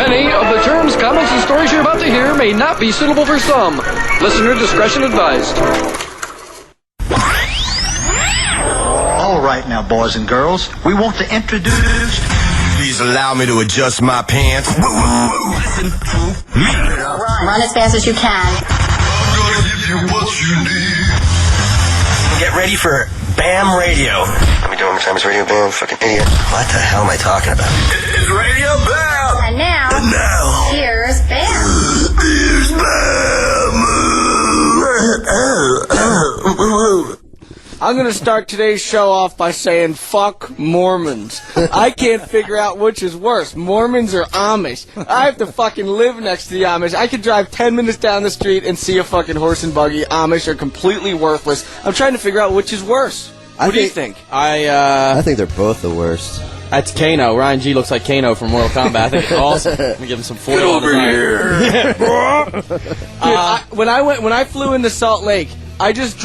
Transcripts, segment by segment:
Many of the terms, comments, and stories you're about to hear may not be suitable for some. Listener discretion advised. All right now, boys and girls, we want to introduce... Please allow me to adjust my pants. Listen to me. Run as fast as you can. I'm gonna give you what you need. Get ready for Bam Radio. Let me do it one more time. It's Radio Bam, fucking idiot. What the hell am I talking about? It's Radio Bam. And now, here's Bam. Here's Bam. I'm going to start today's show off by saying, fuck Mormons. I can't figure out which is worse, Mormons or Amish. I have to fucking live next to the Amish. I could drive 10 minutes down the street and see a fucking horse and buggy. Amish are completely worthless. I'm trying to figure out which is worse. What do you think? I think they're both the worst. That's Kano. Ryan G looks like Kano from Mortal Kombat. I think it's awesome. Let me give him some $40. Get over here. When I flew into Salt Lake, I just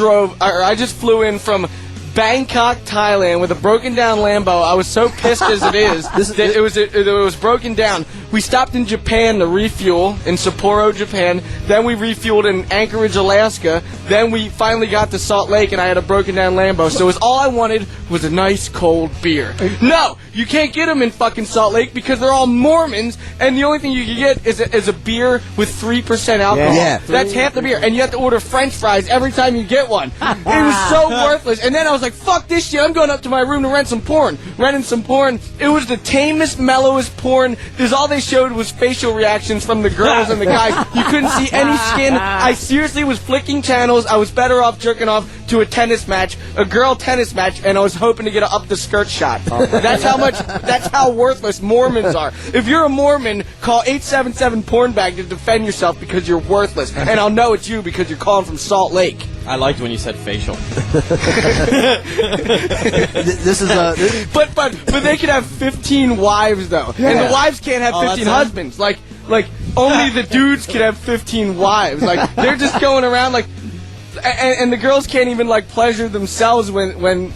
flew in from Bangkok, Thailand, with a broken down Lambo. I was so pissed as it is that it was broken down. We stopped in Japan to refuel, in Sapporo, Japan. Then we refueled in Anchorage, Alaska. Then we finally got to Salt Lake, and I had a broken down Lambo. So all I wanted was a nice cold beer. No, you can't get them in fucking Salt Lake because they're all Mormons, and the only thing you can get is a beer with 3% alcohol. Yeah. That's half the beer, and you have to order French fries every time you get one. It was so worthless. And then I was like, fuck this shit. I'm going up to my room to rent some porn. Renting some porn. It was the tamest, mellowest porn. All they showed was facial reactions from the girls and the guys. You couldn't see any skin. I seriously was flicking channels. I was better off jerking off to a tennis match, a girl tennis match, and I was hoping to get an up the skirt shot. That's how worthless Mormons are. If you're a Mormon, call 877-PORN-BAG to defend yourself because you're worthless. And I'll know it's you because you're calling from Salt Lake. I liked when you said facial. But they could have 15 wives though, and the wives can't have 15 husbands. Like only the dudes can have 15 wives. Like they're just going around like, and the girls can't even like pleasure themselves when.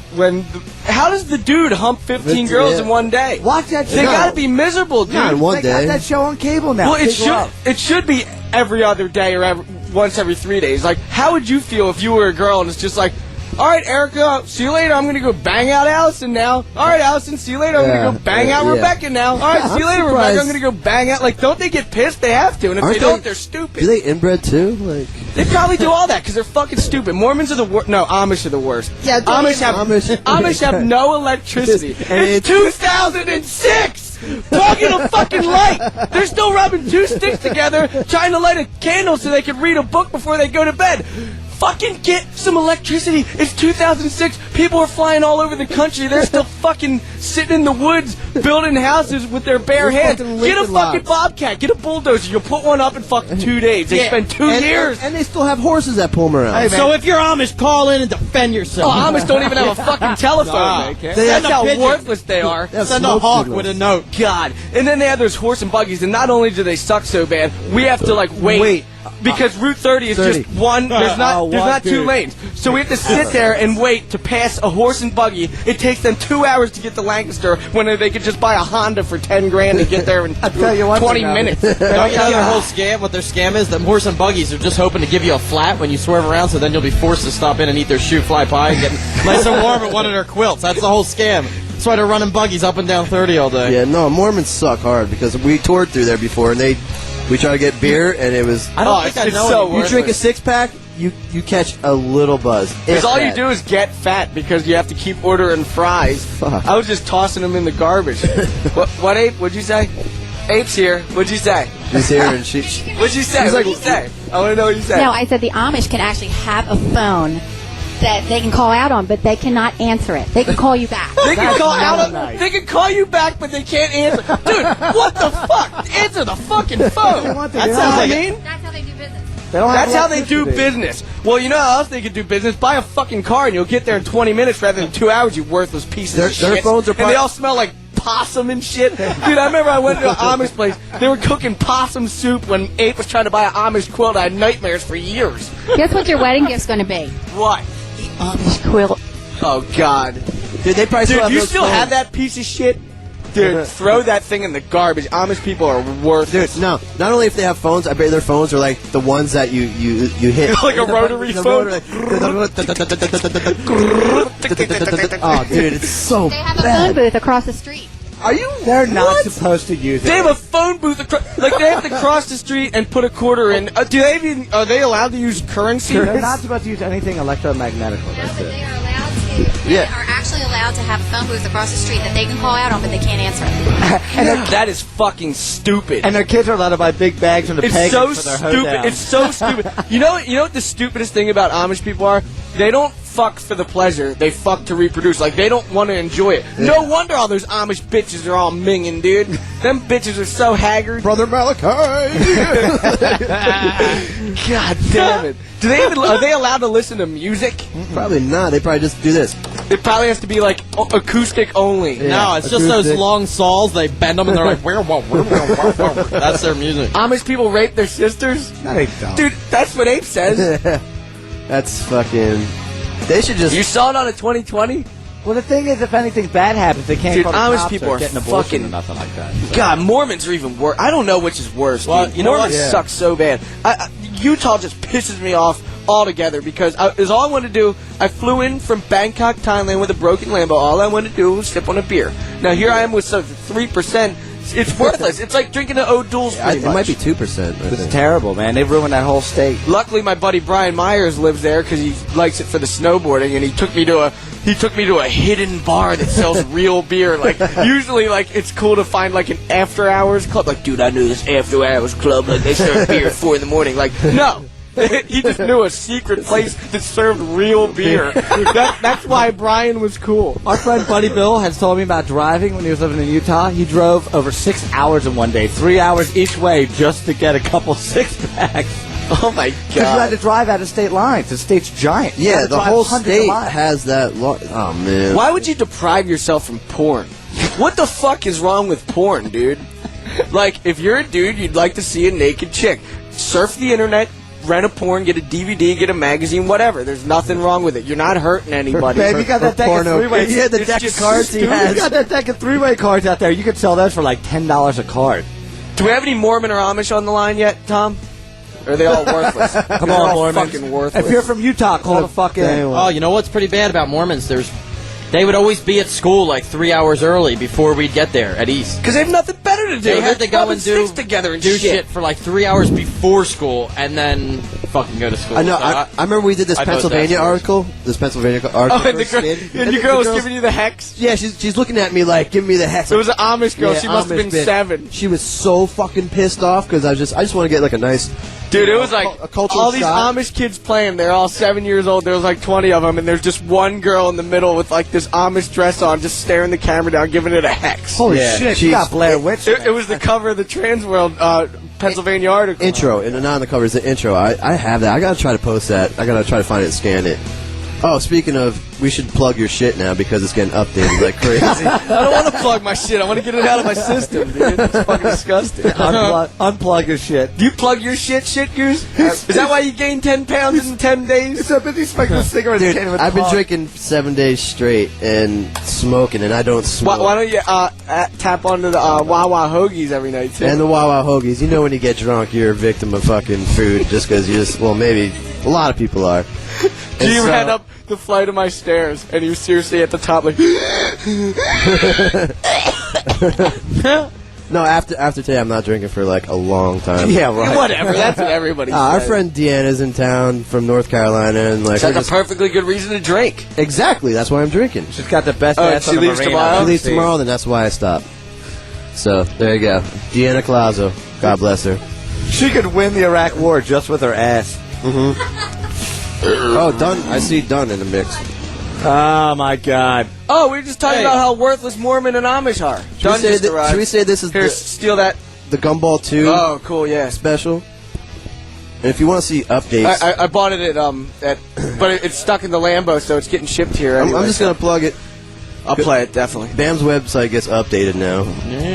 How does the dude hump 15 girls in one day? Watch that show. They gotta be miserable, dude. Not in one They day. got that show on cable now. Well, it should be every other day or once every 3 days. Like, how would you feel if you were a girl and it's just like, all right, Erica, see you later. I'm going to go bang out Allison now. All right, Allison, see you later. I'm going to go bang out Rebecca now. All right, see you later, Rebecca. I'm going to go bang out. Like, don't they get pissed? They have to. And if they don't, they're stupid. Do they inbred too? Like, they probably do all that because they're fucking stupid. Mormons are the worst. No, Amish are the worst. Yeah, Amish have no electricity. It's 2006! Talking a fucking light! They're still rubbing two sticks together trying to light a candle so they can read a book before they go to bed. Fucking get some electricity. It's 2006. People are flying all over the country. They're still fucking sitting in the woods building houses with their bare hands. Get a fucking bobcat. Get a bulldozer. You'll put one up in fucking 2 days. They spend 2 years. And they still have horses that pull them around. Hey, So if you're Amish, call in and defend yourself. Oh, Amish don't even have a fucking telephone. That's how worthless they are. Send a hawk with a note. God. And then they have those horse and buggies, and not only do they suck so bad, we have to like wait. Because Route 30 is just one. There's not 2 lanes, so we have to sit there and wait to pass a horse and buggy. It takes them 2 hours to get to Lancaster when they could just buy a Honda for $10,000 and get there in 20 minutes. Don't you know their whole scam? What their scam is? That horse and buggies are just hoping to give you a flat when you swerve around, so then you'll be forced to stop in and eat their shoe fly pie and get nice and warm at one of their quilts. That's the whole scam. That's why they're running buggies up and down 30 all day. Yeah, no, Mormons suck hard because we toured through there before and we tried to get beer, and it was... I don't think I know so You drink a 6-pack, you catch a little buzz. Because all you do is get fat because you have to keep ordering fries. Fuck. I was just tossing them in the garbage. What, Ape? What'd you say? Ape's here. What'd you say? She's here, and she... What'd you say? What'd you say? I want to know what you said. No, I said the Amish can actually have a phone that they can call out on, but they cannot answer it. They can call you back. They can call out. They can call you back, but they can't answer. Dude, what the fuck? Answer the fucking phone. That's how I mean. That's how they do business. That's how they do business. Well, you know how else they can do business? Buy a fucking car and you'll get there in 20 minutes rather than 2 hours, you worthless pieces of shit. Their phones are and they all smell like possum and shit. Dude, I remember I went to an Amish place. They were cooking possum soup when Ape was trying to buy an Amish quilt. I had nightmares for years. Guess what your wedding gift's going to be? What? Amish quilt. Oh, God. Dude, they probably Dude, you still have that piece of shit? Dude, throw that thing in the garbage. Amish people are worthless. Dude, no. Not only if they have phones, I bet their phones are like the ones that you hit. Like a rotary phone? Oh, dude, it's so They have a bad. phone booth across the street. Are you? They're not supposed to use it. They have a phone booth like they have to cross the street and put a quarter in. Are they allowed to use currency? They're not supposed to use anything electromagnetic. No, That's but it. they are allowed to. They are actually allowed to have a phone booth across the street that they can call out on, but they can't answer it. That is fucking stupid. And their kids are allowed to buy big bags from the It's pagans so for their stupid. hoedown. It's so stupid. You know what the stupidest thing about Amish people are? They don't fuck for the pleasure. They fuck to reproduce. Like, they don't want to enjoy it. No wonder all those Amish bitches are all minging, dude. Them bitches are so haggard. Brother Malachi. God damn it. Are they allowed to listen to music? Probably not. They probably just do this. It probably has to be, like, acoustic only. Yeah. No, it's just those long saws. They bend them and they're like, that's their music. Amish people rape their sisters? No, they don't. Dude, that's what Abe says. That's fucking... They should just... You saw it on a 2020? Well, the thing is, if anything bad happens, they can't Dude, call the Amish cops people or are get an abortion fucking- or nothing like that. So. God, Mormons are even worse. I don't know which is worse. Well, dude. you know what? Mormons suck so bad. Utah just pisses me off altogether because is all I want to do. I flew in from Bangkok, Thailand with a broken Lambo. All I wanted to do was sip on a beer. Now here I am with 3%. It's worthless. It's like drinking an O'Doul's. It might be 2%. It's terrible, man. They've ruined that whole state. Luckily, my buddy Brian Myers lives there because he likes it for the snowboarding, and he took me to a hidden bar that sells real beer. Like usually, like it's cool to find like an after hours club. Like, dude, I knew this after hours club. Like they serve beer at 4 a.m. Like, no. He just knew a secret place that served real beer. That's why Brian was cool. Our friend Buddy Bill has told me about driving when he was living in Utah. He drove over 6 hours in one day, 3 hours each way, just to get a couple six-packs. Oh my Because you had god. to drive out of state lines. The state's giant. You had Yeah, to the drive whole hundreds of state miles. has that... Oh, man. Why would you deprive yourself from porn? What the fuck is wrong with porn, dude? Like, if you're a dude, you'd like to see a naked chick. Surf the internet, rent a porn, get a DVD, get a magazine, whatever. There's nothing wrong with it. You're not hurting anybody. Babe, you got that deck of porno. three-way. Yeah, the It's deck of just cards he stupid. You has. got that deck of three-way cards out there. You could sell those for like $10 a card. Do we have any Mormon or Amish on the line yet, Tom? Or are they all worthless? Come They're on, all Mormons. fucking worthless. If you're from Utah, call the fuck in. Oh, you know what's pretty bad about Mormons? They would always be at school like 3 hours early before we'd get there at East. Because they have nothing better to do. They had to go rubbing and do sticks together and do shit for like 3 hours before school and then fucking go to school. I know. So I remember we did this I know Pennsylvania that's worse. article. This Pennsylvania article. Oh, and, first did. and your girl was giving you the hex? Yeah, she's looking at me like, give me the hex. It was an Amish girl. Yeah, She must have Amish been bitch. 7. She was so fucking pissed off because I just want to get like a nice... Dude, it was like a cultural all these shock. Amish kids playing. They're all 7 years old. There was like 20 of them, and there's just one girl in the middle with like this Amish dress on, just staring the camera down, giving it a hex. Holy Yeah, shit, she's- you got Blair Witch. It was the cover of the Transworld Pennsylvania article. Intro, and not on the cover, is the intro. I have that. I gotta try to post that. I gotta try to find it and scan it. Oh, speaking of, we should plug your shit now because it's getting updated like crazy. I don't want to plug my shit. I want to get it out of my system, dude. It's fucking disgusting. Unplug your shit. Do you plug your shit, Goose? Is that why you gained 10 pounds in 10 days? So busy smoking a cigarette. Dude, I've been drinking 7 days straight and smoking, and I don't smoke. Why don't you tap onto the Wawa Hoagies every night, too? And the Wawa Hoagies. You know when you get drunk, you're a victim of fucking food just because you just, well, maybe a lot of people are. G ran up the flight of my stairs, and he was seriously at the top, like... No, after today, I'm not drinking for like a long time. Yeah, right. Whatever, that's what everybody says. Our friend Deanna's in town from North Carolina, and like That's we're a perfectly good reason to drink. exactly. That's why I'm drinking. She's got the best Oh, ass she on the leaves marina. tomorrow? She leaves tomorrow, then that's why I stop. So there you go, Deanna Colazo. God bless her. She could win the Iraq War just with her ass. Oh, Dunn. I see Dunn in the mix. Oh my God! Oh, we were just talking about how worthless Mormon and Amish are. Dunn just arrived. Should we say this is Here, steal that. the Gumball 2 Oh, cool, yeah. special? And if you want to see updates, I bought it at but it's stuck in the Lambo, so it's getting shipped here. I'm Anyway, just gonna plug it. I'll play it, definitely. Bam's website gets updated now.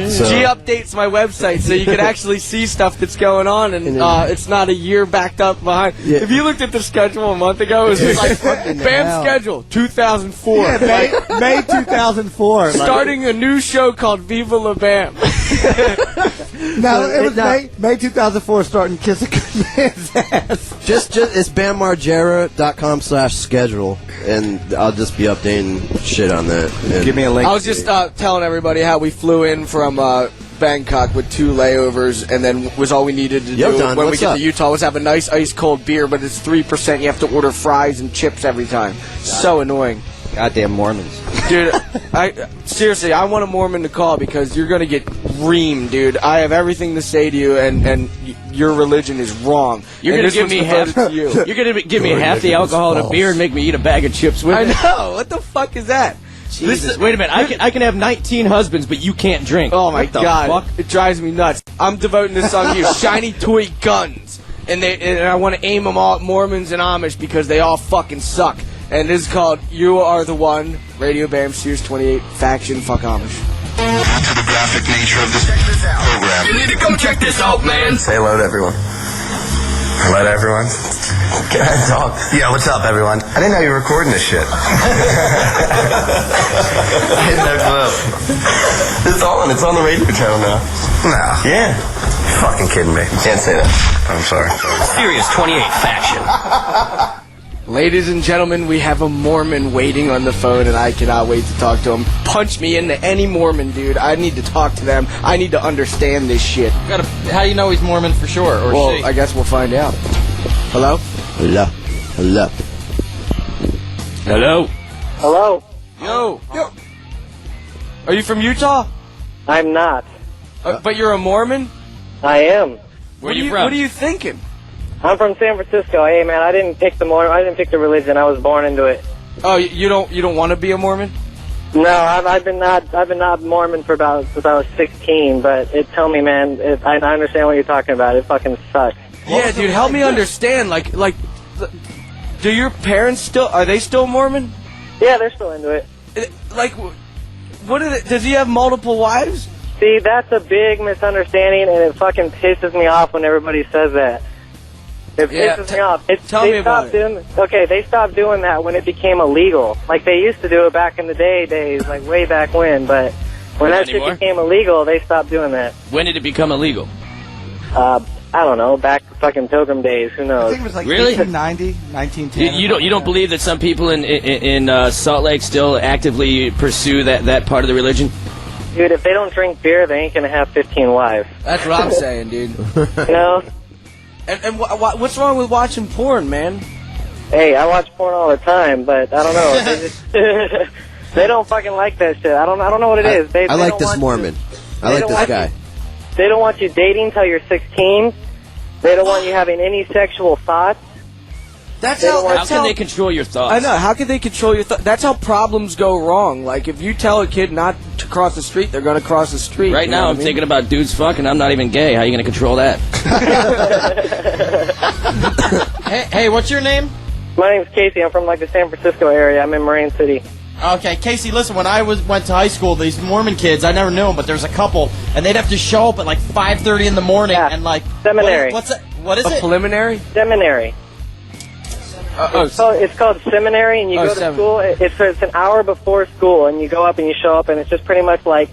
So. She updates my website so you can actually see stuff that's going on, and it's not a year backed up behind. Yeah. If you looked at the schedule a month ago, it was just like, Bam's schedule, 2004. Yeah, May 2004. Starting a new show called Viva La Bam. No, it was May 2004 starting Kiss a Good Man's Ass. Just it's bammargera.com/schedule, and I'll just be updating shit on that. And Give me a link. I was just telling everybody how we flew in from Bangkok with 2 layovers, and then was all we needed to do Don, when we get up? to Utah was have a nice ice cold beer, but it's 3%. You have to order fries and chips every time. So annoying. Goddamn Mormons. Dude, seriously, I want a Mormon to call because you're going to get reamed, dude. I have everything to say to you, and your religion is wrong. You're going to give me half. You. You're going to give me half the alcohol in a beer and make me eat a bag of chips with it. I know. What the fuck is that? Jesus. Wait a minute. I can have 19 husbands, but you can't drink. Oh my What the God! fuck? It drives me nuts. I'm devoting this song to you. Shiny toy guns, and I want to aim them all at Mormons and Amish because they all fucking suck. And this is called "You Are the One." Radio Bam, Sirius 28, Faction, fuck Amish. Due to the graphic nature of this program, You need to come check this out, man. say hello to everyone. Hello to everyone. Can I talk? Yeah, what's up, everyone? I didn't know you were recording this shit. I had no clue. It's on. It's on the radio channel now. No. Yeah. You're fucking kidding me. You can't say that. I'm sorry. Sirius 28 Faction. Ladies and gentlemen, we have a Mormon waiting on the phone, and I cannot wait to talk to him. Punch me into any Mormon, dude. I need to talk to them. I need to understand this shit. How do you know he's Mormon for sure? Or Well, she? I guess we'll find out. Hello? Hello. Hello. Hello. Hello. Yo. Are you from Utah? I'm not. But you're a Mormon? I am. Where are you from? What are you thinking? I'm from San Francisco. Hey, man, I didn't pick the religion. I was born into it. Oh, you don't want to be a Mormon? No, I've been not Mormon for about since I was 16. But tell me, man, I understand what you're talking about. It fucking sucks. Yeah, dude, help me understand. Like, do your parents are they still Mormon? Yeah, they're still into it. Like, does he have multiple wives? See, that's a big misunderstanding, and it fucking pisses me off when everybody says that. It pisses me off. Tell me about it. They stopped doing that when it became illegal. Like, they used to do it back in the days, like way back when, but when that shit became illegal, they stopped doing that. When did it become illegal? I don't know, back fucking Pilgrim days, who I knows? think it was like Really? 1890, 1910. You don't believe that some people in Salt Lake still actively pursue that part of the religion? Dude, if they don't drink beer, they ain't gonna have 15 wives. That's what I'm saying, dude. You know? And what's wrong with watching porn, man? Hey, I watch porn all the time, but I don't know. They just they don't fucking like that shit. I don't know what it is. I like this Mormon. I like this guy. They don't want you dating till you're 16. They don't want you having any sexual thoughts. How can they control your thoughts? I know. How can they control your thoughts? That's how problems go wrong. Like, if you tell a kid not to cross the street, they're going to cross the street. Right now, I'm thinking about dudes fucking. I'm not even gay. How are you going to control that? Hey, what's your name? My name's Casey. I'm from, like, the San Francisco area. I'm in Marine City. Okay, Casey, listen, when I went to high school, these Mormon kids, I never knew them, but there's a couple, and they'd have to show up at like 5:30 in the morning and like... Seminary. What is it? Preliminary? Seminary. It's called seminary, and you go to school. It's an hour before school, and you go up and you show up, and it's just pretty much like...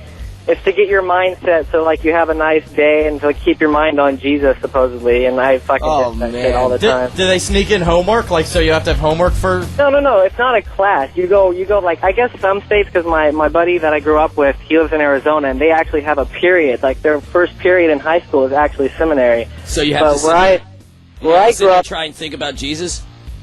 It's to get your mindset so, like, you have a nice day and to keep your mind on Jesus, supposedly, and I fucking get that shit all the time. Do they sneak in homework? Like, so you have to have homework for... No, it's not a class. You go, like, I guess some states, because my buddy that I grew up with, he lives in Arizona, and they actually have a period. Like, their first period in high school is actually seminary. So you have to where I grew up... try and think about Jesus?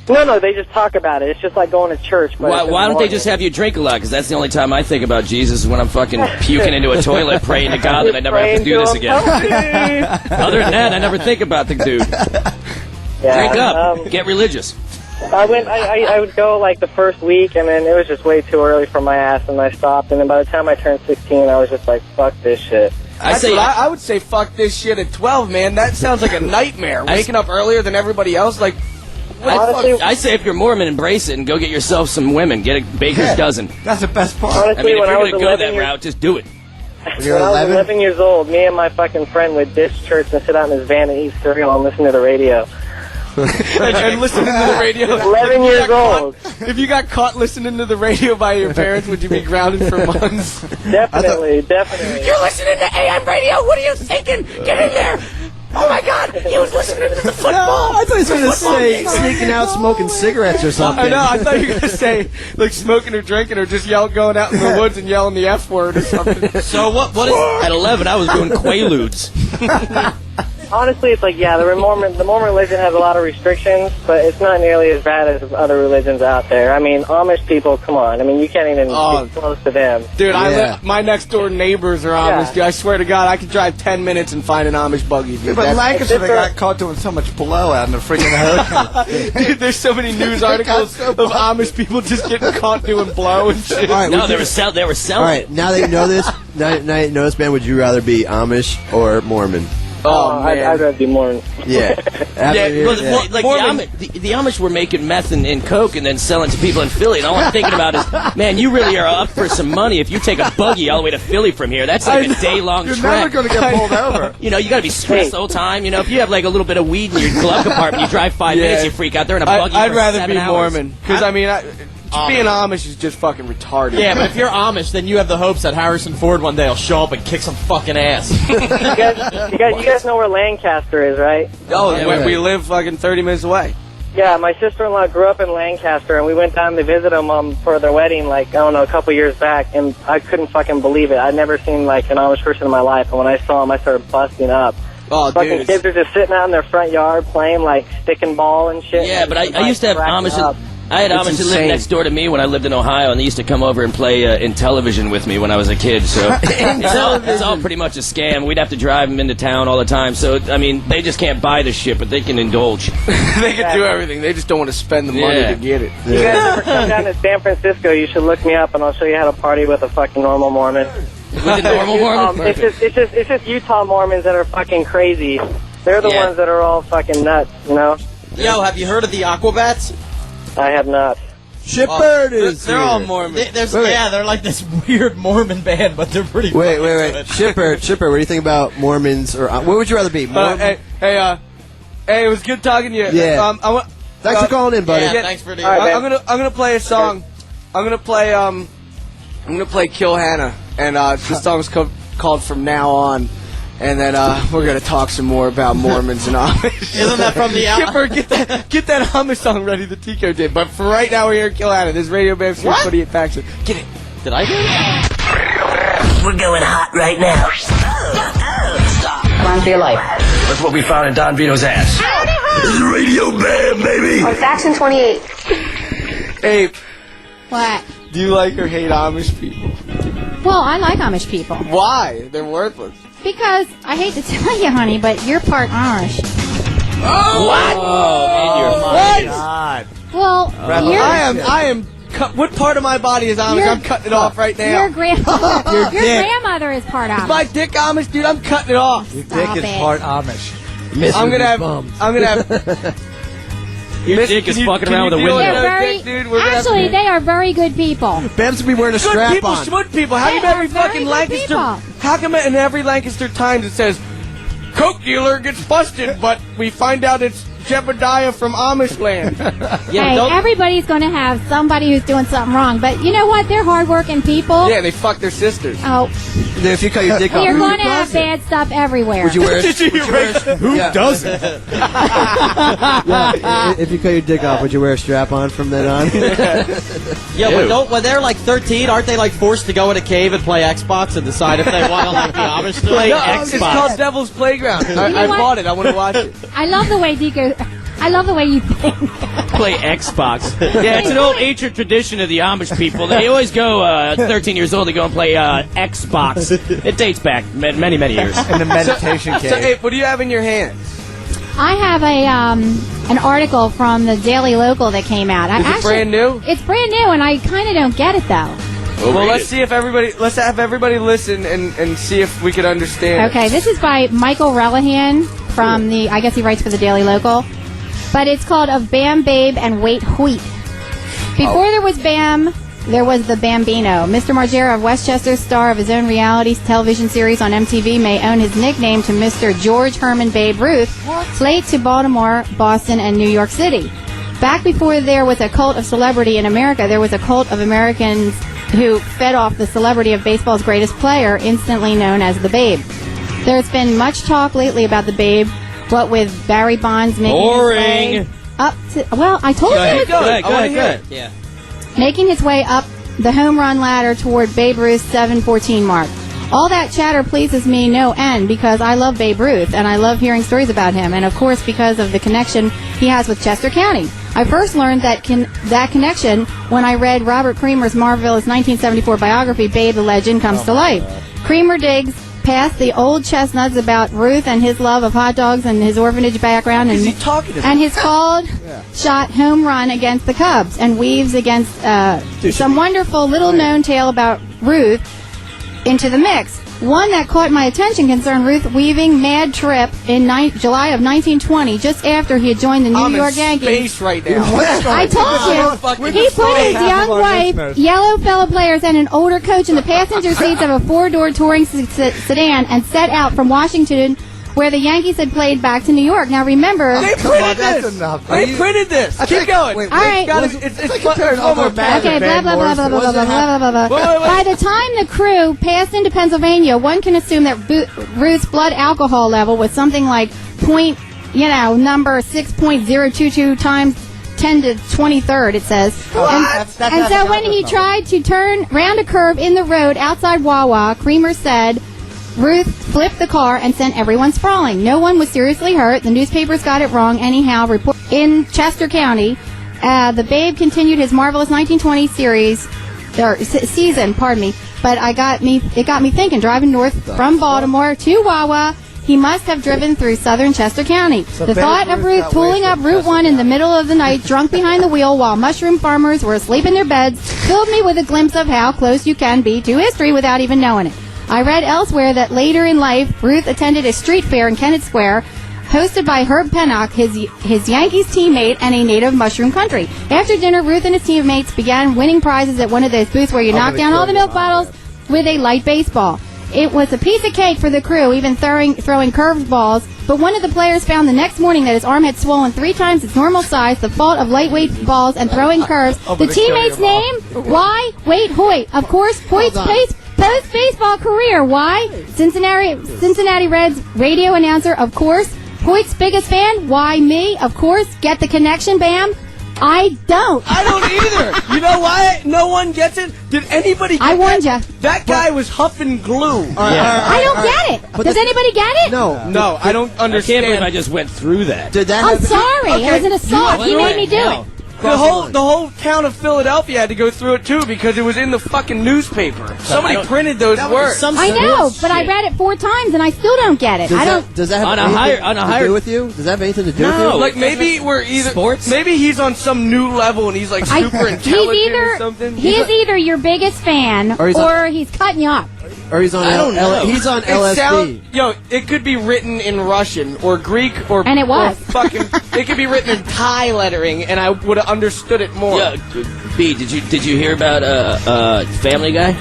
No, they just talk about it. It's just like going to church. But Why don't they just have you drink a lot? Because that's the only time I think about Jesus is when I'm fucking puking into a toilet, praying to God that I never have to do this again. Other than that, I never think about the dude. Yeah, Drink up. Get religious. I would go like the first week, and then it was just way too early for my ass, and I stopped. And then by the time I turned 16, I was just like, fuck this shit. I would say fuck this shit at 12, man. That sounds like a nightmare. Waking up earlier than everybody else, like... I say if you're Mormon, embrace it and go get yourself some women. Get a baker's dozen. That's the best part. Honestly, I mean, if when you're I was going to go 11 that route, just do it. When I was 11 years old, me and my fucking friend would ditch church and sit out in his van and eat cereal and listen to the radio. and listening to the radio. 11 years old. If you got caught listening to the radio by your parents, would you be grounded for months? Definitely. You're listening to AM radio. What are you thinking? Get in there. Oh my God, he was listening to the football. I thought he was going to say sneaking out smoking cigarettes or something. I know, I thought you were going to say, like, smoking or drinking or just going out in the woods and yelling the F word or something. So what is... At 11, I was doing Quaaludes. Honestly, it's like, yeah, the Mormon religion has a lot of restrictions, but it's not nearly as bad as other religions out there. I mean, Amish people, come on. I mean, you can't even get close to them. Dude, my next door neighbors are Amish. Dude, I swear to God, I could drive 10 minutes and find an Amish buggy. Dude. Yeah, but Lancaster, they got caught doing so much blow out in the freaking hood. Dude, there's so many news articles of Amish people just getting caught doing blow and shit. All right, No, they were selling. All right, now that you know this, man, would you rather be Amish or Mormon? Oh, man. I'd rather be Mormon. Yeah. The Amish were making meth and coke and then selling to people in Philly. And all I'm thinking about is, man, you really are up for some money if you take a buggy all the way to Philly from here. That's like a day-long trek. You're never going to get pulled over. You know, you got to be stressed the whole time. You know, if you have like a little bit of weed in your glove compartment, you drive 5 minutes, you freak out. They're in a buggy I'd for rather 7 be hours. Mormon. Because, I mean, being Amish is just fucking retarded. Yeah, but if you're Amish, then you have the hopes that Harrison Ford one day will show up and kick some fucking ass. You guys know where Lancaster is, right? Oh, yeah, we live fucking 30 minutes away. Yeah, my sister-in-law grew up in Lancaster, and we went down to visit them for their wedding, like, I don't know, a couple years back, and I couldn't fucking believe it. I'd never seen, like, an Amish person in my life, and when I saw them, I started busting up. Oh, fucking dude. kids are just sitting out in their front yard playing, like, stick and ball and shit. Yeah, but I used to have Amish. I had Amish who lived next door to me when I lived in Ohio, and they used to come over and play in television with me when I was a kid. So it's all pretty much a scam. We'd have to drive them into town all the time. So, I mean, they just can't buy the shit, but they can indulge. They can do everything. They just don't want to spend the money to get it. You guys ever come down to San Francisco, you should look me up, and I'll show you how to party with a fucking normal Mormon. With a normal Mormon? It's just Utah Mormons that are fucking crazy. They're the ones that are all fucking nuts, you know? Yo, have you heard of the Aquabats? I have not. Shipbird is They're all Mormon. They're like this weird Mormon band, but they're pretty Wait. Shipbird, what do you think about Mormons? Or what would you rather be? Hey, it was good talking to you. Yeah. Thanks for calling in, buddy. Yeah, thanks for the... I'm gonna play a song. I'm gonna play Kill Hannah, and the song's called From Now On. And then we're gonna talk some more about Mormons and Amish. Isn't that from the Skipper, get that Amish song ready that Tico did. But for right now, we're here at Kill Hannah. This is Radio Bam 348 Faction. Get it. Did I do it? We're going hot right now. Run for your life. Look what we found in Don Vito's ass. This is Radio Bam, baby. On Faction 28. Abe. What? Do you like or hate Amish people? Well, I like Amish people. Why? They're worthless. Because, I hate to tell you, honey, but you're part Amish. What? What? God. Well, I am. What part of my body is Amish? I'm cutting it off right now. Your grandmother is part Amish. Is my dick Amish, dude? I'm cutting it off. Your dick is part Amish. I'm gonna have. Your dick is fucking around with a window. Actually, they are very good people. Bam's gonna be wearing a strap on. Good people. How come every fucking Lancaster? How come in every Lancaster Times it says, "Coke dealer gets busted," but we find out it's Jebediah from Amish land? Everybody's going to have somebody who's doing something wrong, but you know what? They're hardworking people. Yeah, they fuck their sisters. Oh. If you cut your dick off, you're going to have bad stuff everywhere. Would you wear? Who doesn't? If you cut your dick off, would you wear a strap on from then on? Yeah, but when they're like 13, aren't they like forced to go in a cave and play Xbox and decide if they want to like the Amish to play Xbox? It's called Devil's Playground. I bought it. I want to watch it. I love the way Dico. I love the way you think. Play Xbox. Yeah, it's an old ancient tradition of the Amish people. They always go 13 years old. They go and play Xbox. It dates back many, many years. In the meditation cave. So, hey, what do you have in your hands? I have an article from the Daily Local that came out. Is it brand new? It's brand new, and I kind of don't get it though. Well, let's see if let's have everybody listen and see if we could understand. Okay, this is by Michael Relihan from I guess he writes for the Daily Local. But it's called Of Bam, Babe, and Wait Wheat. Before there was Bam, there was the Bambino. Mr. Margera of Westchester, star of his own reality television series on MTV, may own his nickname to Mr. George Herman Babe Ruth, played to Baltimore, Boston, and New York City. Back before there was a cult of celebrity in America, there was a cult of Americans who fed off the celebrity of baseball's greatest player, instantly known as the Babe. There's been much talk lately about the Babe, what with Barry Bonds making his way up to... Well, I told you. Go ahead. Yeah. Making his way up the home run ladder toward Babe Ruth's 714 mark. All that chatter pleases me no end because I love Babe Ruth and I love hearing stories about him, and of course because of the connection he has with Chester County. I first learned that connection when I read Robert Creamer's marvelous 1974 biography, Babe the Legend Comes to Life. Creamer digs past the old chestnuts about Ruth and his love of hot dogs and his orphanage background and his called shot home run against the Cubs, and weaves against some wonderful little-known tale about Ruth into the mix. One that caught my attention concerned Ruth weaving mad trip in July of 1920, just after he had joined the New York Yankees. Space right now. I told you, he put his young wife, yellow fellow players, and an older coach in the passenger seats of a four-door touring sedan and set out from Washington, where the Yankees had played, back to New York. Now remember... They printed this! They printed this! Keep going! All right. It's almost bad. Okay, blah, blah, blah, blah, blah, blah, blah, blah, blah. By the time the crew passed into Pennsylvania, one can assume that Ruth's blood alcohol level was something like number 6.022 times 10 to 23rd, it says. And so when he tried to turn round a curve in the road outside Wawa, Creamer said... Ruth flipped the car and sent everyone sprawling. No one was seriously hurt. The newspapers got it wrong anyhow. In Chester County, the Babe continued his marvelous 1920 season. But it got me thinking. Driving north from Baltimore to Wawa, he must have driven through southern Chester County. The thought of Ruth tooling up Route 1 in the middle of the night, drunk behind the wheel while mushroom farmers were asleep in their beds, filled me with a glimpse of how close you can be to history without even knowing it. I read elsewhere that later in life, Ruth attended a street fair in Kennett Square, hosted by Herb Pennock, his Yankees teammate and a native mushroom country. After dinner, Ruth and his teammates began winning prizes at one of those booths where you knock down all the milk bottles with a light baseball. It was a piece of cake for the crew, even throwing curved balls, but one of the players found the next morning that his arm had swollen 3 times its normal size, the fault of lightweight balls and throwing curves. The teammate's name? Why? Wait, Hoyt. Of course, Hoyt's post-baseball career. Why? Cincinnati Reds radio announcer, of course. Hoyt's biggest fan? Why, me? Of course. Get the connection, Bam? I don't. I don't either. You know why no one gets it? Did anybody get it? I warned you. That guy was huffing glue. I don't get it. Does anybody get it? No, I don't understand. I can't believe I just went through that. I'm sorry. It was an assault. He made me do it. The whole town of Philadelphia had to go through it too because it was in the fucking newspaper. Somebody printed those words. I know, but I read it 4 times and I still don't get it. Does that have anything to do with you? Does that have anything to do with you? Like maybe we're either sports. Maybe he's on some new level and he's like super intelligent or something. He's either your biggest fan or he's cutting you up. Or he's on he's on LSD. It could be written in Russian or Greek or and it was it could be written in Thai lettering, and I would have understood it more. Yeah, B, did you hear about Family Guy?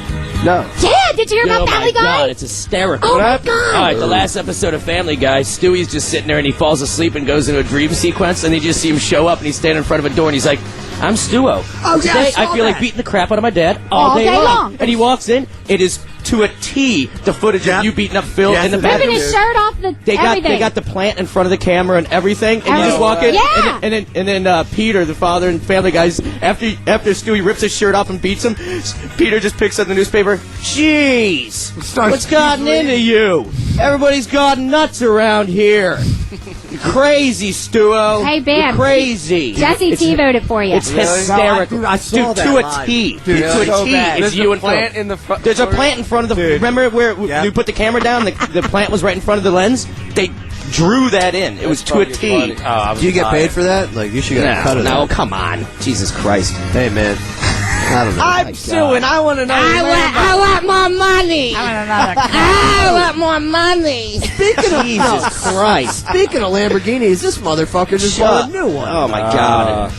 No. Yeah, did you hear about Family Guy? Oh my God, it's hysterical. Oh my God. All right, the last episode of Family Guy, Stewie's just sitting there and he falls asleep and goes into a dream sequence, and you just see him show up and he's standing in front of a door and he's like, I'm Stu-O. Today I feel like beating the crap out of my dad all day long. And he walks in, it is to a T the footage of you beating up Phil in the bathroom. Ripping his shirt off everything. They got the plant in front of the camera and everything, and you just walk in, and then Peter, the father and Family Guys, after Stewie rips his shirt off and beats him, Peter just picks up the newspaper. Jeez, what's gotten into you? Everybody's gone nuts around here. You're crazy, Stu-O. Hey, Bam. You're crazy. Jesse T voted for you. It's hysterical. No, I saw that to live. A T. Dude, to a T. It's you and plant in the front. There's a plant in front of the... Remember where you put the camera down? The plant was right in front of the lens? They drew that in. It was to a T. Do you get paid for that? Like, you should get a cut of that. No, come on. Jesus Christ. Hey, man. I don't know. I'm suing. I want another Lambo. I want more money. I want more money. Speaking of Jesus Christ, speaking of Lamborghinis, this motherfucker just bought a new one. Oh my God.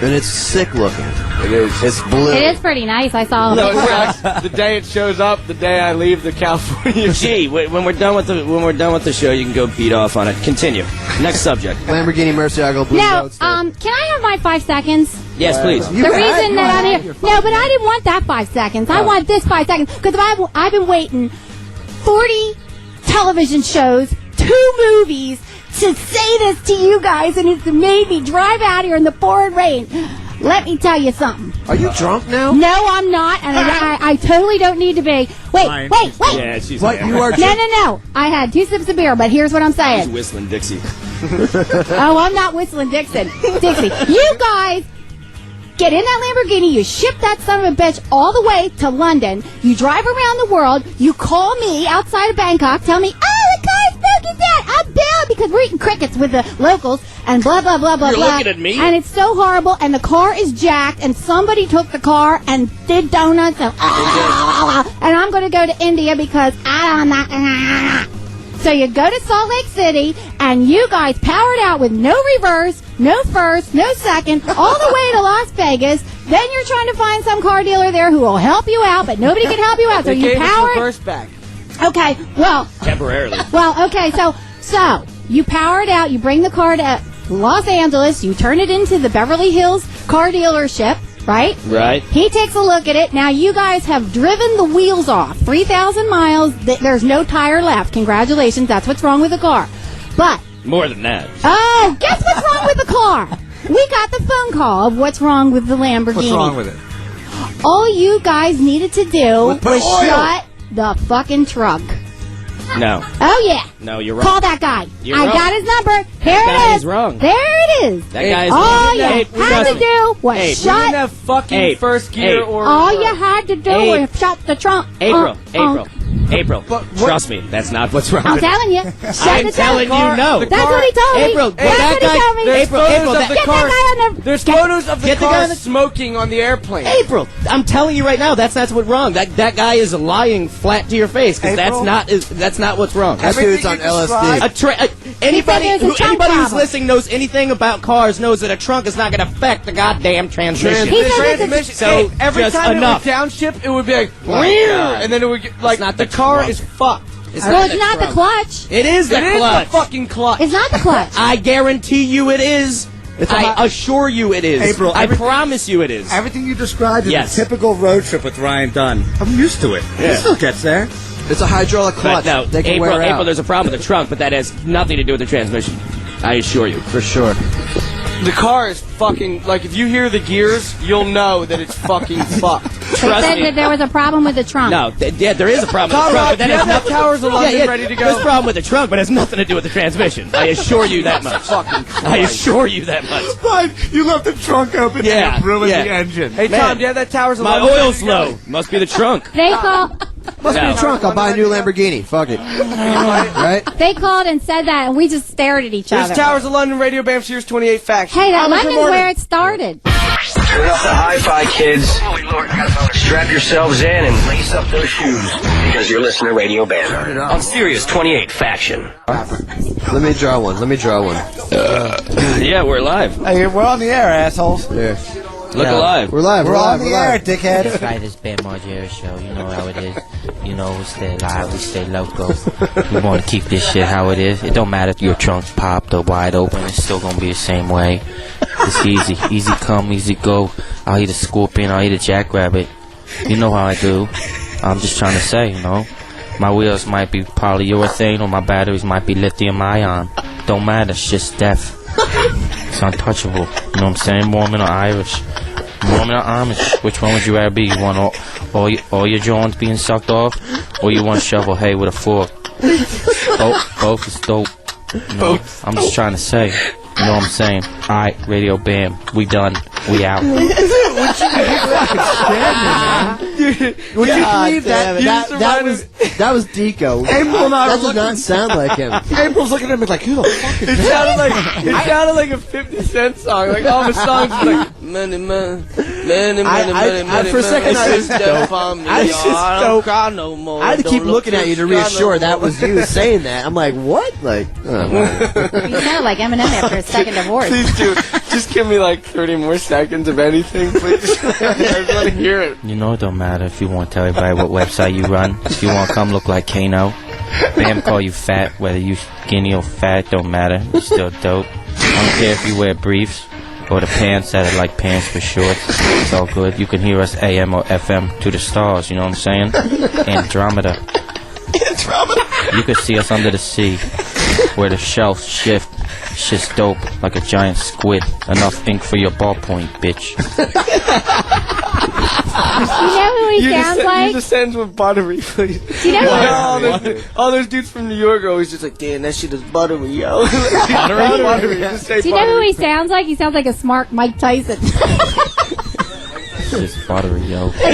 And it's sick looking. It is. It's blue. It is pretty nice. I saw it. The day it shows up, the day I leave the California. Gee, when we're done with the show, you can go beat off on it. Continue. Next subject. Lamborghini Murcielago Blue No, Roadster. can I have my 5 seconds? Yes, please. The reason that I'm here. No, but I didn't want that 5 seconds. I want this 5 seconds because I've been waiting 40 television shows, 2 movies to say this to you guys, and it's made me drive out here in the pouring rain. Let me tell you something. Are you drunk now? No, I'm not, and I totally don't need to be. Wait. Yeah, she's What, you are No. I had 2 sips of beer, but here's what I'm She's saying. whistling Dixie. Oh, I'm not whistling Dixie. You guys get in that Lamborghini, you ship that son of a bitch all the way to London, you drive around the world, you call me outside of Bangkok, tell me, oh, the car's broken down, I'm bailing because we're eating crickets with the locals, and blah, blah, blah, blah, You're blah. looking at me? And it's so horrible, and the car is jacked, and somebody took the car and did donuts, and I'm going to go to India because I'm not... So you go to Salt Lake City, and you guys powered out with no reverse, no first, no second, all the way to Las Vegas. Then you're trying to find some car dealer there who will help you out, but nobody can help you out. So They you gave us powered. reverse back. Okay, well, Temporarily. well, okay. So you power it out. You bring the car to Los Angeles. You turn it into the Beverly Hills car dealership. Right? Right. He takes a look at it. Now, you guys have driven the wheels off. 3,000 miles. There's no tire left. Congratulations. That's what's wrong with the car. But, More than that. oh, guess what's wrong with the car? We got the phone call of what's wrong with the Lamborghini. What's wrong with it? All you guys needed to do was shut the fucking truck. No. Oh, yeah. No, you're wrong. Call that guy. You're I wrong. got his number. Here That guy it is. is wrong. There it is. That guy is All wrong. you Hey, had trust to me. do was Hey, We shut. didn't have fucking Hey, first gear hey. or... All you had to do Hey. was shut the trunk. April. Trust me, that's not what's wrong. I'm with it. telling you. Shut I'm the telling trunk. you no. That's what he told me. April, That's that what guy- he told me. There's photos of the Get car. that guy on the... There's photos of the Get the guy car on the- smoking on the airplane. April, I'm telling you right now, that's what's wrong. That guy is lying flat to your face because that's not what's wrong. That dude's on LSD. Anybody there's a trunk who's problem. listening knows anything about cars knows that a trunk is not going to affect the goddamn transmission. He said it's a- Transmission. So, Hey, every just time enough. it would downshift, it would be like, God. and then it would get, like, not the the car trunk. is fucked. Well, it's not the clutch. It is the It is clutch. the fucking clutch. It's not the clutch. I guarantee you it is. I assure you it is. April, I promise you it is. Everything you described is Yes. a typical road trip with Ryan Dunn. I'm used to it. He still gets there. It's a hydraulic But clutch. no, They can wear April, out. there's a problem with the trunk, but that has nothing to do with the transmission. I assure you. For sure. The car is fucking, like, if you hear the gears, you'll know that it's fucking fucked. They Trust said me. that there was a problem with the trunk. No, yeah, there is a problem with the trunk, but that has nothing. Towers of London ready to go. There's a problem with the trunk, but it has nothing to do with the transmission. I assure you that much. I assure you that much. Fine, you left the trunk open Yeah, and it ruined yeah. the engine. Hey, Man, Tom, do you have that Towers of My London? oil's low. Must be the trunk. They called. Must be No. a trunk. I'll buy a new Lamborghini. Fuck it. Right? They called and said that, and we just stared at each There's other. Towers of London, Radio Bam Series 28 faction. Hey, that Oliver London's Morton. where it started. Turn up the hi-fi, kids. Strap yourselves in and lace up those shoes because you're listening to Radio Bam on Sirius 28 Faction. Let me draw one. Yeah, we're live. Hey, we're on the air, assholes. Yeah. Look alive. We're live. We're on the air, dickhead. Right, it's Bam Margera show. You know how it is. You know, we stay live, we stay local. We want to keep this shit how it is. It don't matter if your trunk's popped or wide open. It's still gonna be the same way. It's easy. Easy come, easy go. I'll eat a scorpion, I'll eat a jackrabbit. You know how I do. I'm just trying to say, you know. My wheels might be polyurethane or my batteries might be lithium ion. Don't matter, it's just death. It's untouchable. You know what I'm saying? Mormon or Irish. Mormon or Amish. Which one would you rather be? You want all your joints being sucked off? Or you want to shovel hay with a fork? Both is dope. You know, I'm just trying to say. You know what I'm saying? Alright, Radio Bam. We done. We out. Would you believe that? That was Dico. April that did not sound like him. April's looking at me like, who the fuck is It sounded like a 50 Cent song. Like all the songs were like money. For a second, I had to keep looking at you to reassure that was you saying that. I'm like, what? Like, You sounded like Eminem after his second divorce. Please do. Just give me like 30 more seconds of anything, please. I just want to hear it. You know it don't matter if you want to tell everybody what website you run. If you want to come look like Kano, Bam call you fat, whether you skinny or fat, don't matter. You're still dope. I don't care if you wear briefs or the pants that are like pants for shorts. It's all good. You can hear us AM or FM to the stars, you know what I'm saying? Andromeda. You can see us under the sea, where the shelves shift. Shit's dope, like a giant squid. Enough ink for your ballpoint, bitch. You know who he sounds like? You just ends with buttery, please. You know all those dudes from New York are always just like, damn, that shit is buttery, yo. Buttery. Just say Do you know who he sounds like? He sounds like a smart Mike Tyson. It's buttery, yo. He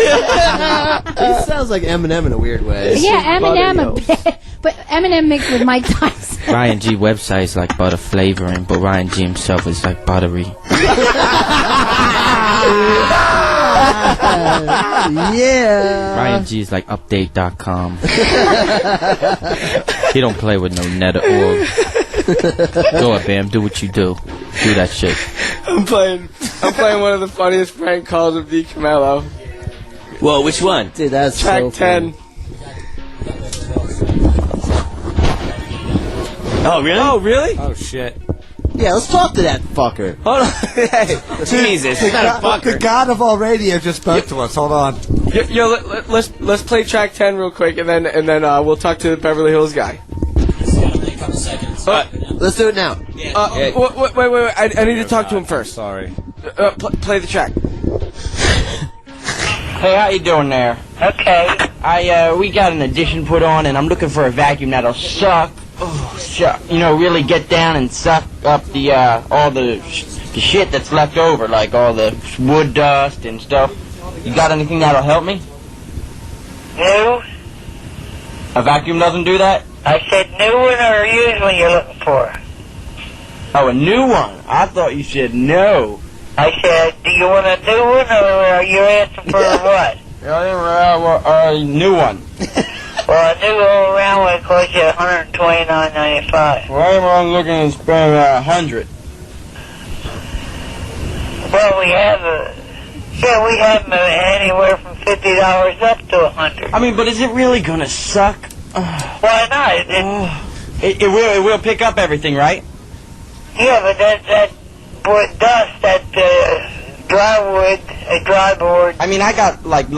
sounds like Eminem in a weird way. Yeah, Eminem, but Eminem mixed with Mike Tyson. Ryan G website is like butter flavoring, but Ryan G himself is like buttery. Yeah. Ryan G is like update.com. He don't play with no net or org. Go ahead, Bam, do what you do. Do that shit. I'm playing one of the funniest prank calls of DiCamillo. Whoa, which one? Dude, that's Track so 10. Oh, really? Oh, really? Oh, shit. Yeah, let's talk to that fucker. Hold on. Hey, Jesus, he's not a fucker. The god of all radio just spoke to us. Hold on. yo, let's play track 10 real quick, and then we'll talk to the Beverly Hills guy. Let's do it now. Wait. I need to talk to him first. Sorry. Play the track. Hey, how you doing there? Okay. We got an addition put on, and I'm looking for a vacuum that'll suck. Really get down and suck up the all the shit that's left over, like all the wood dust and stuff. You got anything that'll help me? New? A vacuum doesn't do that? I said new one or used one you're looking for? Oh, a new one. I thought you said no. I said, do you want a new one or are you asking for what? A new one. Well, a new all-around would cost you $129.95. Well, I'm looking to spend $100. Well, we have them anywhere from $50 up to $100. I mean, but is it really gonna suck? Why not? It will pick up everything, right? Yeah, but that wood dust, that dry board. I mean, I got like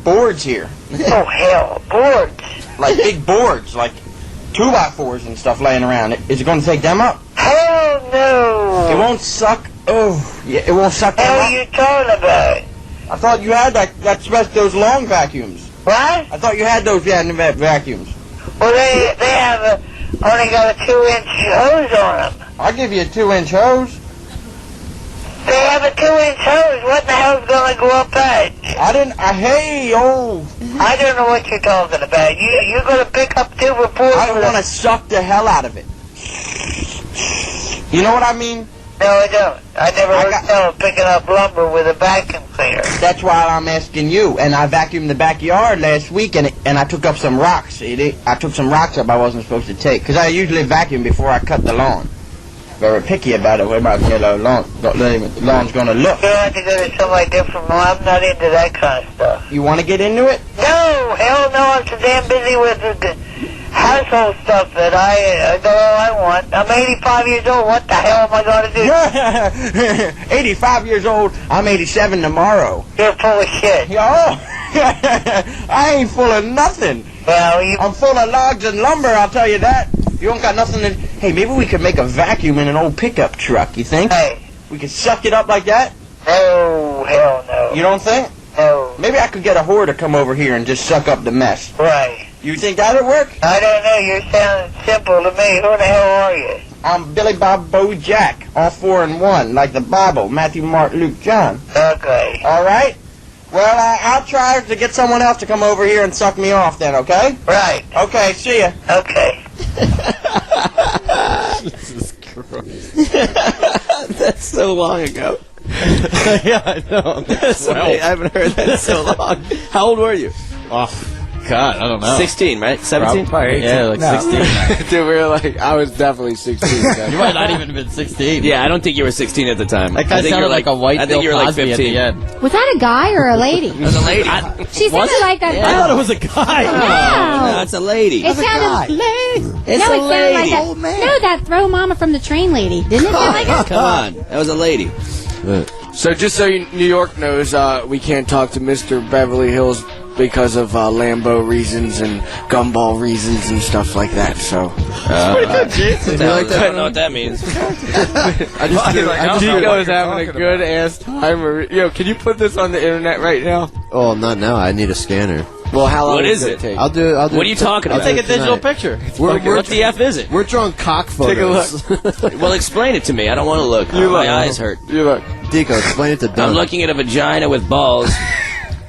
boards here. Oh hell, boards! Like big boards, like 2x4s and stuff laying around. Is it going to take them up? Hell no! It won't suck. Oh, yeah, it won't suck them up. What are you talking about? I thought you had those long vacuums. What? I thought you had those vacuums. Well, they have only got a 2-inch hose on them. I'll give you a 2-inch hose. They have a 2-inch hose. What the hell's gonna go up that? I don't know what you're talking about. You're gonna pick up 2 reports. I want to suck the hell out of it. You know what I mean? No, I don't. I never heard someone picking up lumber with a vacuum cleaner. That's why I'm asking you. And I vacuumed the backyard last week, and I took up some rocks. I took some rocks up I wasn't supposed to take, because I usually vacuum before I cut the lawn. Very picky about it, where my lawn's going to look. You have to go to somebody different. Well, I'm not into that kind of stuff. You want to get into it? No, hell no. I'm so damn busy with the household stuff that I do all I want. I'm 85 years old. What the hell am I going to do? 85 years old. I'm 87 tomorrow. You're full of shit. Oh, I ain't full of nothing. Well, I'm full of logs and lumber, I'll tell you that. You don't got nothing to... Hey, maybe we could make a vacuum in an old pickup truck, you think? Hey. We could suck it up like that? No, hell no. You don't think? No. Maybe I could get a whore to come over here and just suck up the mess. Right. You think that'll work? I don't know. You're sounding simple to me. Who the hell are you? I'm Billy Bob Bo Jack, all 4 in 1, like the Bible, Matthew, Mark, Luke, John. Okay. All right? Well, I'll try to get someone else to come over here and suck me off then, okay? Right. Okay, see ya. Okay. Jesus Christ. That's so long ago. Yeah, I know. I haven't heard that in so long. How old were you? Oh, God, I don't know. 16, right? 17? Yeah, like 16. Dude, we were like, I was definitely 16. You might not even have been 16. Yeah, I don't think you were 16 at the time. That guy sounded like a white I think Bill you were like Cosby 15. at the end. Was that a guy or a lady? It was a lady. She sounded like that. I thought it was a guy. No, it's a lady. It sounded It's a lady. Like no, that throw mama from the train lady. Didn't it sound like that? Come on. That was a lady. So just so New York knows, we can't talk to Mr. Beverly Hills because of Lambo reasons and gumball reasons and stuff like that. So, I don't know what that means. Chico is having a good ass time. Yo, can you put this on the internet right now? Oh, not now. I need a scanner. Well, how long What does is it it? take? I'll do. What are you talking I'll about? take a digital picture. What the F is it? We're drawing cock photos. Take a look. Well, explain it to me. I don't want to look. You My look. eyes hurt. You look. Dico, explain it to Don. I'm looking at a vagina with balls,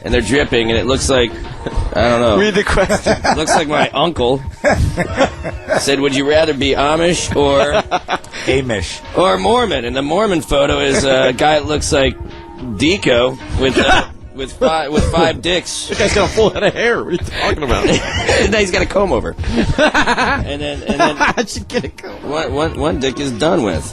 and they're dripping, and it looks like, I don't know. Read the question. It looks like my uncle said, would you rather be Amish or Mormon? And the Mormon photo is a guy that looks like Deco with five dicks. This guy's got a full head of hair. What are you talking about? And he's got a comb over. and then I should get a comb. one dick is done with.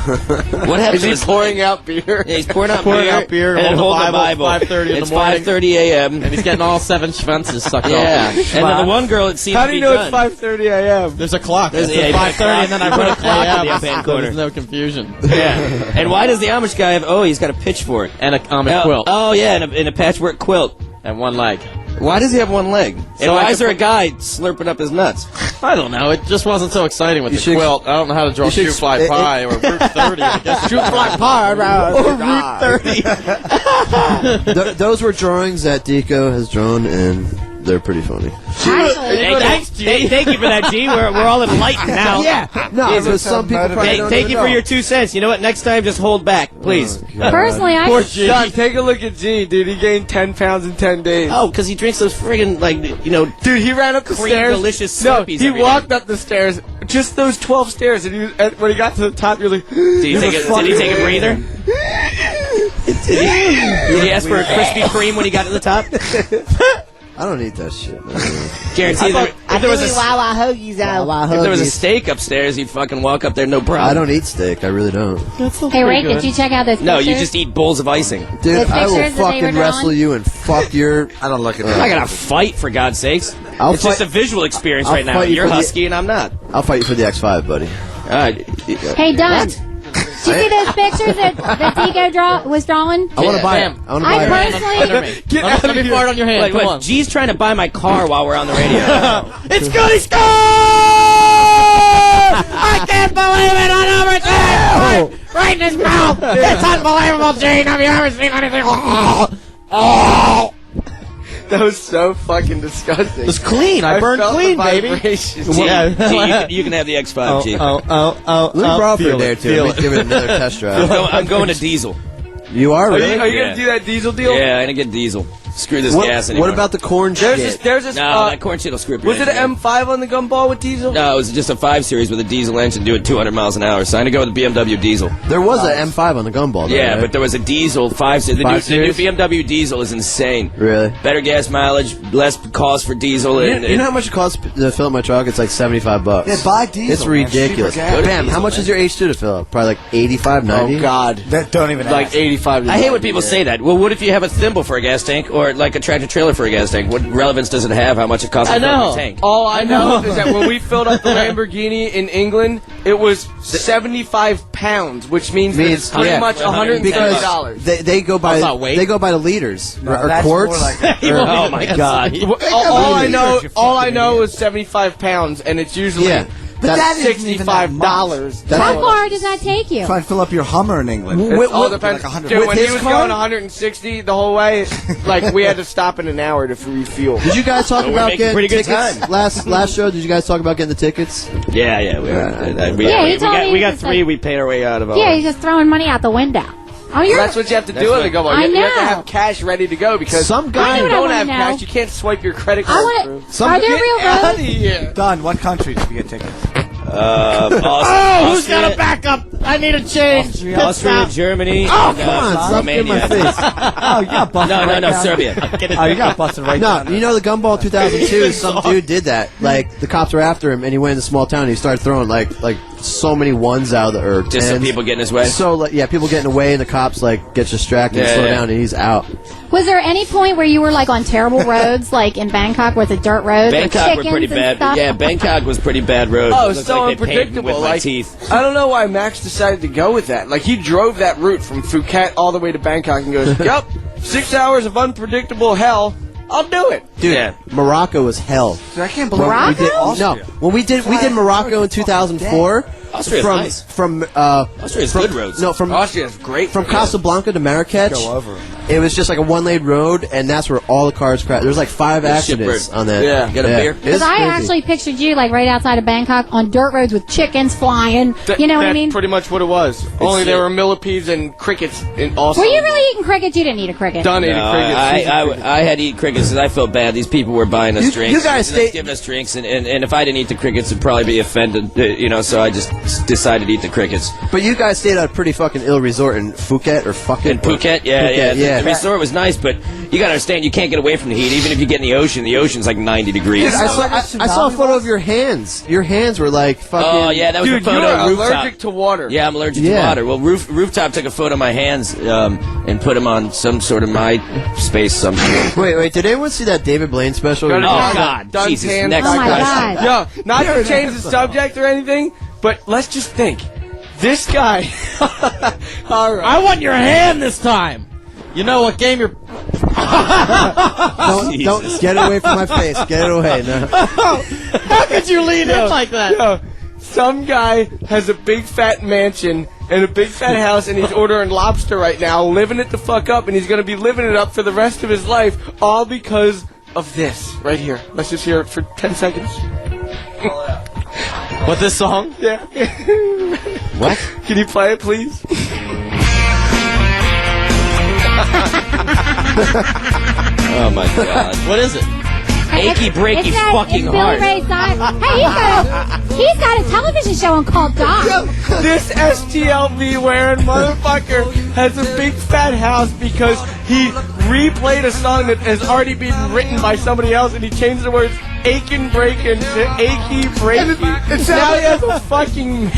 What happens? Is he pouring out beer? Yeah, he's pouring out beer and holding holding the Bible. 5:30 in It's the morning. 5:30 a.m. And he's getting all 7 schwences sucked Yeah, off. and then the one girl it seems How to do you be know done. it's 5:30 a.m.? There's a clock. There's It's a 5:30, and then I put a wrote clock in the AM, up-hand so corner. there's no confusion. Yeah. And why does the Amish guy have? Oh, he's got a pitchfork And a Amish quilt. Oh yeah, and a patchwork quilt. And one leg. Why does he have one leg? And So why I is there a could guy slurping up his nuts? I don't know. It just wasn't so exciting with You the should- quilt. I don't know how to draw you should shoe fly pie or Route 30. I guess shoe fly pie or Route 30. Those were drawings that Dico has drawn, and they're pretty funny. Hey, thank you for that, G. We're all enlightened now. Yeah. No, because some people probably don't Thank even you for know. your 2 cents. You know what? Next time, just hold back, please. Personally, I John, take a look at G, dude. He gained 10 pounds in 10 days. Oh, because he drinks those friggin' Dude, he ran up the cream stairs. delicious No, Slurpees he every walked up the stairs, just those 12 stairs, and when he got to the top, you're like, Did he take a breather? Did he ask for a Krispy Kreme when he got to the top? I don't eat that shit. Guarantee if there was a Wawa hoagies out. if there was a steak upstairs, he'd fucking walk up there, no problem. I don't eat steak. I really don't. Hey, Rake, did you check out those No, pictures? you just eat bowls of icing. Dude, The I will pictures that they were fucking wrestle drawing? you and fuck your... I don't look at I'm not gonna fight, for God's sakes. I'll It's just fight- a visual experience I'll right now. fight you You're for the- husky and I'm not. I'll fight you for the X5, buddy. Hey, Don. Did you see those pictures that Deco was drawing? I want to buy it. I want to buy I it. personally... Let me fart on your hand. Wait, Come on. G's trying to buy my car while we're on the radio. It's good. He scored! I can't believe it. On overtime. Right in his mouth. It's unbelievable, Gene. Have you ever seen anything? Oh. that was so fucking disgusting. It was clean. I burned felt clean, the baby. vibrations. G, you can have the X5, G. Let me borrow for a day or two. Let me give it another test drive. I'm going to diesel. You are, Are really? you Yeah. gonna do that diesel deal? Yeah, I'm gonna get diesel. Screw this gas anymore. What about the corn There's shit? this, No, that corn shit will screw up your was it engine. an M5 on the gumball with diesel? No, it was just a 5 Series with a diesel engine doing 200 miles an hour. So I'm gonna go with the BMW diesel. There was an M5 on the gumball, though, Yeah, right? but there was a diesel 5 Series. The 5 new Series? BMW diesel is insane. Really? Better gas mileage, less cost for diesel. And, You know how much it costs to fill up my truck? It's like $75. Yeah, buy diesel. It's man. ridiculous. Cheaper gas. Bam, how much is your H2 to fill up? Probably like 85, 90? Oh God, That don't even like ask. 85. I hate when people say that. Well, what if you have a thimble for a gas tank or like a tractor trailer for a gas tank? What relevance does it have how much it costs to fill up a tank? All I know is that when we filled up the Lamborghini in England, it was 75 pounds, which means that it's pretty much $130. Because they go by the liters or that's quarts. more like- Oh my God! All I know is 75 pounds, and it's usually But that isn't $65. How far does that take you? Try to fill up your Hummer in England. It all depends. Like 100. Dude, when he his was car? going 160 the whole way, like we had to stop in an hour to refuel. Did you guys talk about making getting pretty good tickets time. last show? Did you guys talk about getting the tickets? Yeah. We got 3. We paid our way out of all. Yeah, he's just throwing money out the window. Oh, Well, that's what you have to do in the Gumbo. You have to have cash ready to go because some guy if you don't have know. cash, you can't swipe your credit card through. Are there real Out roads? of here. Don, what country did you get tickets? Who's got a backup? I need a change. Austria, Germany. Oh, come on, stop in my face. Oh, you got busted. No, right down. Serbia. Oh, you got busted right No, down. you know the Gumball 2002, some dude did that. Like, the cops were after him, and he went in the small town, and he started throwing, like so many ones out of the, or Just some tens. people getting his way. So, like, yeah, people getting away, and the cops, like, get distracted and Yeah, slow yeah. down, and he's out. Was there any point where you were like on terrible roads, like in Bangkok, where it's a dirt road? Bangkok were pretty and bad. stuff? Yeah, Bangkok was pretty bad road. Oh, It it's looked so like they paved unpredictable. with my Like, teeth. I don't know why Max decided to go with that. Like, he drove that route from Phuket all the way to Bangkok and goes, yup, 6 hours of unpredictable hell. I'll do it. Dude, Morocco was hell. Dude, I can't believe We did, Austria. no, when we did Morocco in 2004. Austria's from nice. Austria's good roads. No, from Austria's great. From Casablanca to Marrakech. Go over. It was just like a one-lane road, and that's where all the cars crashed. There was like 5 accidents Shipwreck. on that. Yeah. Get a beer? It was Because I crazy. actually pictured you like right outside of Bangkok on dirt roads with chickens flying. You know what I mean? That's pretty much what it was. Only there were millipedes and crickets in also. Were you really eating crickets? You didn't eat a cricket. Done eating No, crickets. I had to eat crickets because I felt bad. These people were buying us You- drinks. you guys and stay- giving us drinks, and if I didn't eat the crickets, it'd probably be offended, so I just decided to eat the crickets. But you guys stayed at a pretty fucking ill resort in Phuket or fucking In Phuket, yeah. yeah. The resort was nice, but you gotta understand, you can't get away from the heat. Even if you get in the ocean's like 90 degrees. Dude, I saw a photo of your hands. Your hands were like fucking. Oh, yeah, that was Dude, the photo you're of Rooftop. allergic to water. Yeah, I'm allergic Yeah. to water. Well, Rooftop took a photo of my hands and put them on some sort of MySpace something. Wait, did anyone see that David Blaine special? Go to Oh, Don- God. Don's Jesus, hand. next Oh, my question. God. Yo, not to change the subject or anything, but let's just think. This guy. All right. I want your hand this time. You know what game you're... Don't get it away from my face. Get it away. No. How could you lean in like that? Yo, some guy has a big fat mansion and a big fat house, and he's ordering lobster right now, living it the fuck up, and he's gonna be living it up for the rest of his life, all because of this right here. Let's just hear it for 10 seconds. What, this song? Yeah. What? Can you play it, please? Oh, my God. What is it? Achy, breaky, fucking Billy heart. Ray Cyrus. Hey, he's got a television show on called Doc. This STLV wearing motherfucker has a big fat house because he replayed a song that has already been written by somebody else, and he changed the words "aching breaking" to "achy breaky." Now he has a fucking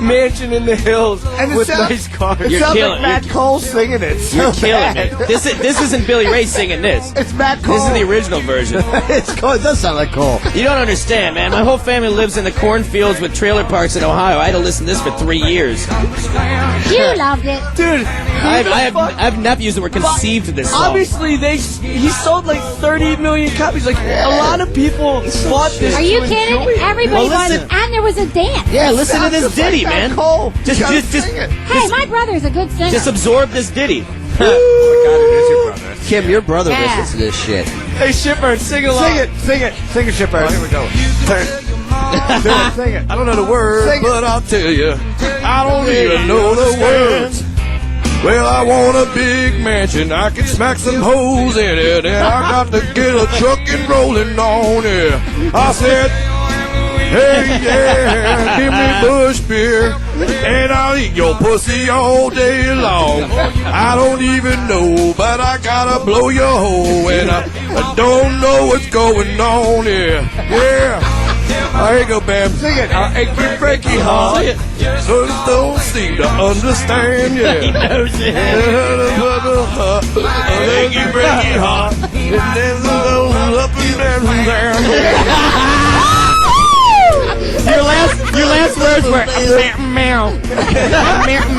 mansion in the hills with nice cars. It You're sounds killing like Matt it. Cole singing it. You're killing me. This isn't Billy Ray singing this. It's Matt Cole. This is the original version. It's Cole. It does sound like Cole. You don't understand, man. My whole family lives in the cornfields with trailer parks in Ohio. I had to listen to this for 3 years. You loved it. Dude, I have nephews that were conceived of this song. obviously he sold like 30 million copies. Like a lot of people bought this. Are you to kidding? enjoy it. Everybody Well, was, listen. and there was a dance. Yeah, listen to this ditty, man. Just Hey, my brother's a good singer. just absorb this ditty. Kim, your brother Yeah. listens to this shit. Hey, Shipper, sing along. Sing it, Shipper. Here we go. Sing it. I don't know the words, but I'll tell you, I don't even know the words. Well, I want a big mansion, I can smack some hoes in it, and I got to get a truck and rolling on it. I said, hey, yeah, give me bush beer, and I'll eat your pussy all day long. I don't even know, but I gotta blow your hole, and I don't know what's going on here. Yeah. Here you go, Bam. Sing it. Achy, breaky heart. So don't seem to understand, yeah. He knows it. Achy, breaky heart. It dance up and down. Your last word birds were meow.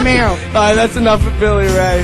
Meow. All right, that's enough of Billy Ray.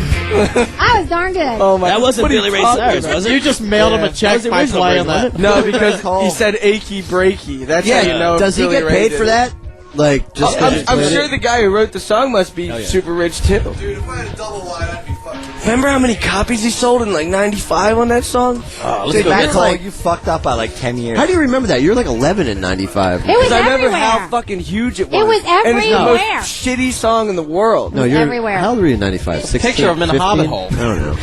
I was darn good. Oh my! That wasn't what are you Billy Ray talking Cyrus, about? was it? You just mailed him a check by playing that. No, because he said achy breaky. That's how you know. Does he Billy get Ray paid did for it. that? Like, just I'm sure the guy who wrote the song must be super rich too. Dude, if I had a double wide, I'd be fucking. Remember how many copies he sold in like '95 on that song? Dude, that's like you fucked up by like 10 years. How do you remember that? You're like 11 in 95. It was I remember everywhere. how fucking huge it was. It was And it's the everywhere. most shitty song in the world. No, you're everywhere. How old were you in 95? 16, Picture of him in a 15? hobbit hole. I don't know.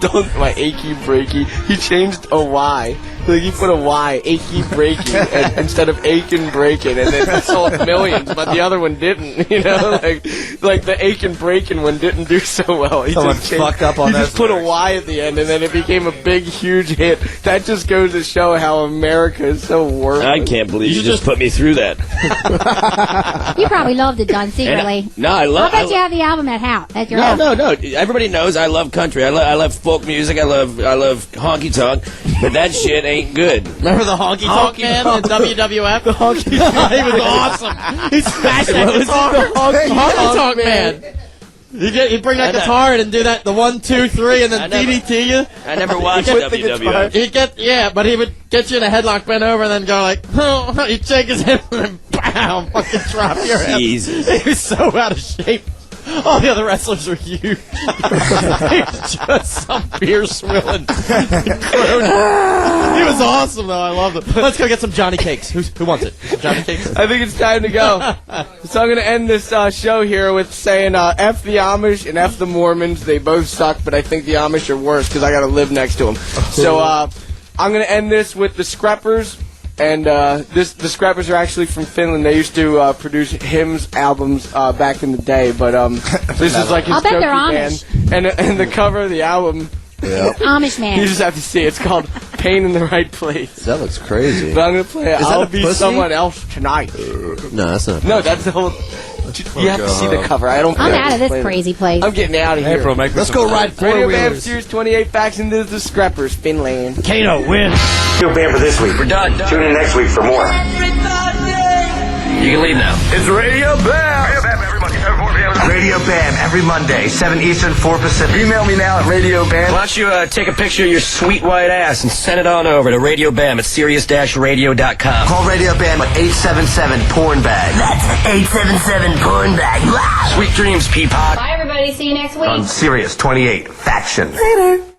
Don't my achy breaky. He changed a Y. Like he put a Y, achy breaky, and, instead of aching breaking, and then it sold millions, but the other one didn't. You know, like the aching breaking one didn't do so well. He Someone just changed, fucked up on he that just put a Y at the end, and then it became a big, huge hit. That just goes to show how America is so worthless. I can't believe you just put me through that. You probably loved it, Don, secretly. No, I love. I bet you have the album at your house. No. Everybody knows I love country. I love folk music. I love honky tonk. But that shit ain't good. Remember the honky tonk man in WWF? The honky tonk. He was awesome. He smashed that guitar. The honky tonk man. He'd bring that guitar in and do that, the 1, 2, 3, and then DDT you. I never watched WWF. But he would get you in a headlock, bend over, and then go like, oh, he'd shake his head, and then bam, fucking drop your head. Jesus. He was so out of shape. All the other wrestlers were huge. He was just some beer swilling. He was awesome, though. I loved him. Let's go get some Johnny Cakes. Who wants it? Some Johnny Cakes? I think it's time to go. So I'm going to end this show here with saying F the Amish and F the Mormons. They both suck, but I think the Amish are worse because I got to live next to them. So I'm going to end this with the Screppers. And the Scrappers are actually from Finland. They used to produce hymns albums back in the day, but this is like his I'll bet they're jokey band. And the cover of the album, Amish man. you just have to see. It's called "Pain in the Right Place." That looks crazy. But I'm gonna play Is that "I'll a Be pussy? Someone Else Tonight." No, that's not. No, that's the whole. You have to see the cover. I don't. I'm care. out of this crazy place. I'm getting out of here. April, make Let's go ride Radio Bam 4-wheelers. Series 28 facts into the Scrappers, Finland. Kano wins. Feel bad for this week. We're done. Tune in next week for more. You can leave now. It's Radio Bam. Radio Bam every Monday, 4 p.m. Radio Bam every Monday, 7 Eastern, 4 Pacific. Email me now at Radio Bam. Why don't you take a picture of your sweet white ass and send it on over to Radio Bam at Sirius-Radio.com. Call Radio Bam at 877-PORN-BAG. That's 877-PORN-BAG. Sweet dreams, Peapod. Bye, everybody. See you next week. On Sirius 28 Faction. Later.